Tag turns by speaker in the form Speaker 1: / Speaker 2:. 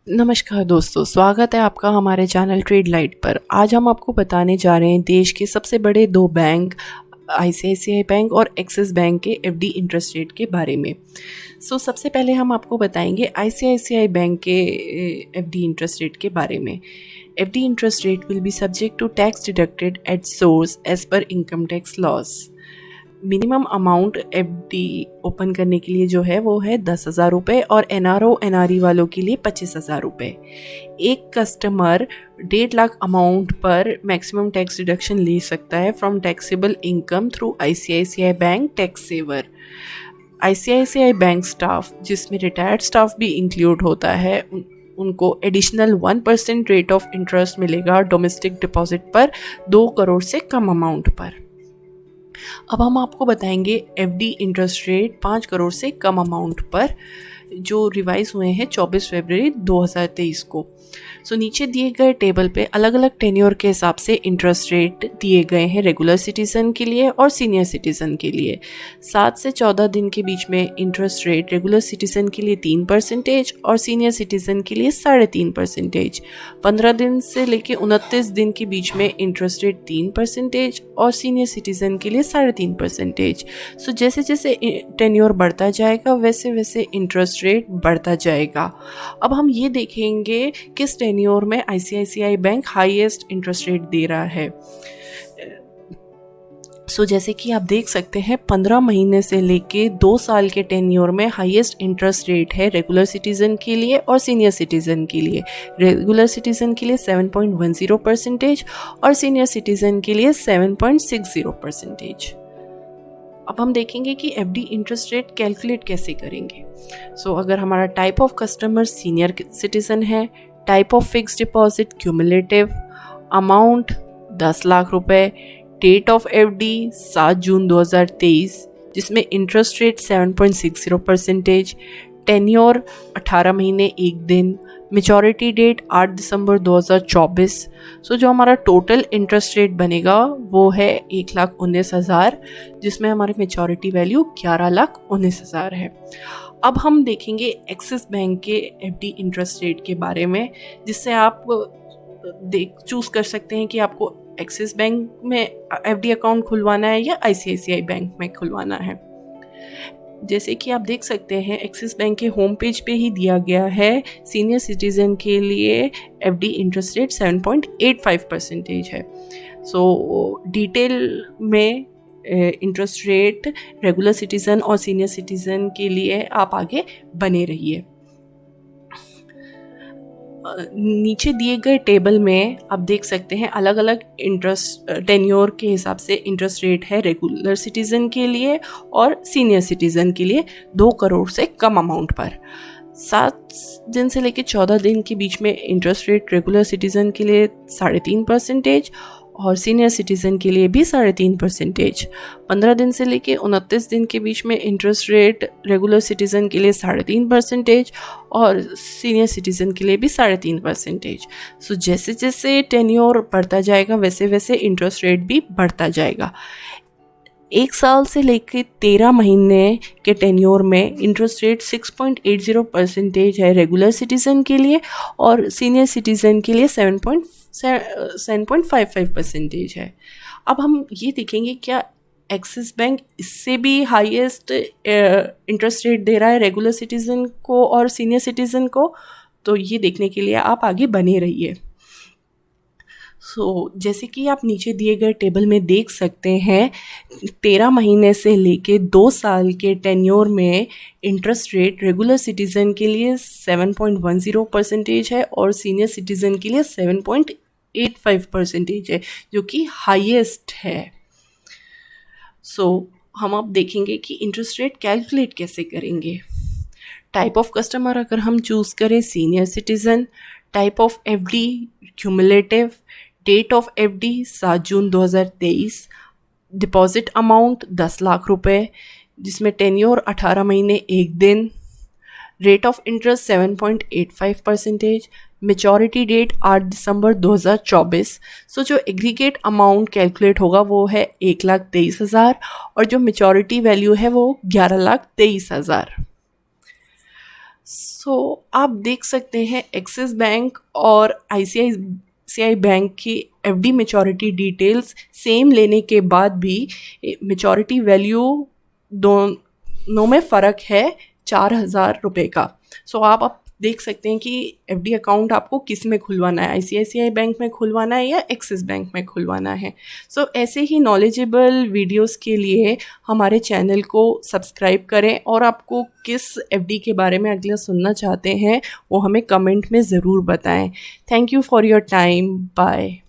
Speaker 1: नमस्कार दोस्तों, स्वागत है आपका हमारे चैनल ट्रेड लाइट पर। आज हम आपको बताने जा रहे हैं देश के सबसे बड़े दो बैंक आईसीआईसीआई बैंक और एक्सिस बैंक के एफडी इंटरेस्ट रेट के बारे में। सबसे पहले हम आपको बताएंगे आईसीआईसीआई बैंक के एफडी इंटरेस्ट रेट के बारे में। FD interest rate will be subject to tax deducted at source as per income tax laws. Minimum amount FD open करने के लिए जो है वो है 10,000 रुपये और एनआरओ एनआरई वालों के लिए 25,000 रुपये। एक कस्टमर 1.5 लाख अमाउंट पर मैक्सिमम टैक्स डिडक्शन ले सकता है from taxable income through ICICI bank tax saver. ICICI bank staff, जिसमें रिटायर्ड स्टाफ भी इंक्लूड होता है, उनको एडिशनल 1% रेट ऑफ इंटरेस्ट मिलेगा डोमेस्टिक डिपॉजिट पर 2 करोड़ से कम अमाउंट पर। अब हम आपको बताएंगे एफडी इंटरेस्ट रेट 5 करोड़ से कम अमाउंट पर, जो रिवाइज हुए हैं 24 फरवरी 2023 को। नीचे दिए गए टेबल पे अलग अलग टेन्योर के हिसाब से इंटरेस्ट रेट दिए गए हैं रेगुलर सिटीजन के लिए और सीनियर सिटीजन के लिए। 7 से 14 दिन के बीच में इंटरेस्ट रेट रेगुलर सिटीजन के लिए 3% और सीनियर सिटीजन के लिए 3.5%। 15 दिन से लेके 29 दिन के बीच में इंटरेस्ट रेट 3% और सीनियर सिटीजन के लिए 3.5%। जैसे जैसे टेन्योर बढ़ता जाएगा वैसे वैसे इंटरेस्ट रेट बढ़ता जाएगा। अब हम ये देखेंगे किस टेन्योर में ICICI bank highest interest rate दे रहा है। जैसे कि आप देख सकते हैं 15 महीने से लेके 2 साल के टेन्योर में हाईएस्ट इंटरेस्ट रेट है रेगुलर सिटीजन के लिए और सीनियर सिटीजन के लिए। रेगुलर सिटीजन के लिए 7.10% और सीनियर सिटीजन के लिए 7.60%। अब हम देखेंगे कि एफडी इंटरेस्ट रेट कैलकुलेट कैसे करेंगे। अगर हमारा type of customer senior citizen है, type of fixed deposit cumulative, amount 10 lakh रुपए, डेट ऑफ एफडी 7 जून 2023 जिसमें इंटरेस्ट रेट 7.60%, टेन्योर 18 महीने 1 दिन, मेचोरिटी डेट 8 दिसंबर 2024। जो हमारा टोटल इंटरेस्ट रेट बनेगा वो है 1,19,000, जिसमें हमारी मेचोरिटी वैल्यू 11,19,000 है। अब हम देखेंगे एक्सिस बैंक के एफडी इंटरेस्ट रेट के बारे में, जिससे आप चूज कर सकते हैं कि आपको एक्सिस बैंक में एफडी अकाउंट खुलवाना है या आईसीआईसीआई बैंक में खुलवाना है। जैसे कि आप देख सकते हैं एक्सिस बैंक के होम पेज पे ही दिया गया है सीनियर सिटीजन के लिए एफडी इंटरेस्ट रेट 7.85% है। डिटेल में इंटरेस्ट रेट रेगुलर सिटीजन और सीनियर सिटीजन के लिए आप आगे बने रहिए। नीचे दिए गए टेबल में आप देख सकते हैं अलग अलग इंटरेस्ट टेन्योर के हिसाब से इंटरेस्ट रेट है रेगुलर सिटीजन के लिए और सीनियर सिटीजन के लिए 2 करोड़ से कम अमाउंट पर। 7 दिन से लेकर 14 दिन के बीच में इंटरेस्ट रेट रेगुलर सिटीजन के लिए 3.5% और सीनियर सिटीजन के लिए भी 3.5%। 15 दिन से लेके 29 दिन के बीच में इंटरेस्ट रेट रेगुलर सिटीजन के लिए 3.5% और सीनियर सिटीजन के लिए भी 3.5%। जैसे जैसे टेन्योर बढ़ता जाएगा वैसे वैसे इंटरेस्ट रेट भी बढ़ता जाएगा। 1 साल से लेकर 13 महीने के टेन्योर में इंटरेस्ट रेट 6.80% है रेगुलर सिटीजन के लिए और सीनियर सिटीजन के लिए 7.55% है। अब हम ये देखेंगे क्या एक्सिस बैंक इससे भी हाईएस्ट इंटरेस्ट रेट दे रहा है रेगुलर सिटीजन को और सीनियर सिटीजन को। तो ये देखने के लिए आप आगे बने रहिए। जैसे कि आप नीचे दिए गए टेबल में देख सकते हैं 13 महीने से लेके 2 साल के टेन्योर में इंटरेस्ट रेट रेगुलर सिटीजन के लिए 7.10% है और सीनियर सिटीजन के लिए 7.85% है, जो कि हाईएस्ट है। हम अब देखेंगे कि इंटरेस्ट रेट कैलकुलेट कैसे करेंगे। टाइप ऑफ कस्टमर अगर हम चूज़ करें senior citizen, type of FD cumulative, date of FD 7 June 2023, deposit amount 10 lakh रुपए जिसमें टेन्योर 18 महीने 1 दिन, rate of interest 7.85%, maturity date 8 दिसंबर 2024। जो एग्रीगेट अमाउंट कैलकुलेट होगा वो है 1,23,000 और जो मेचोरिटी वैल्यू है वो 11,23,000। आप देख सकते हैं एक्सिस बैंक और आईसीआईसीआई बैंक की एफडी मैच्योरिटी डिटेल्स सेम लेने के बाद भी मैच्योरिटी वैल्यू दोनों में फ़र्क है 4,000 रुपये का। आप देख सकते हैं कि एफडी अकाउंट आपको किस में खुलवाना है, आईसीआईसीआई बैंक में खुलवाना है या एक्सिस बैंक में खुलवाना है। ऐसे ही नॉलेजेबल वीडियोस के लिए हमारे चैनल को सब्सक्राइब करें और आपको किस एफडी के बारे में अगला सुनना चाहते हैं वो हमें कमेंट में ज़रूर बताएं। Thank you for your time. Bye.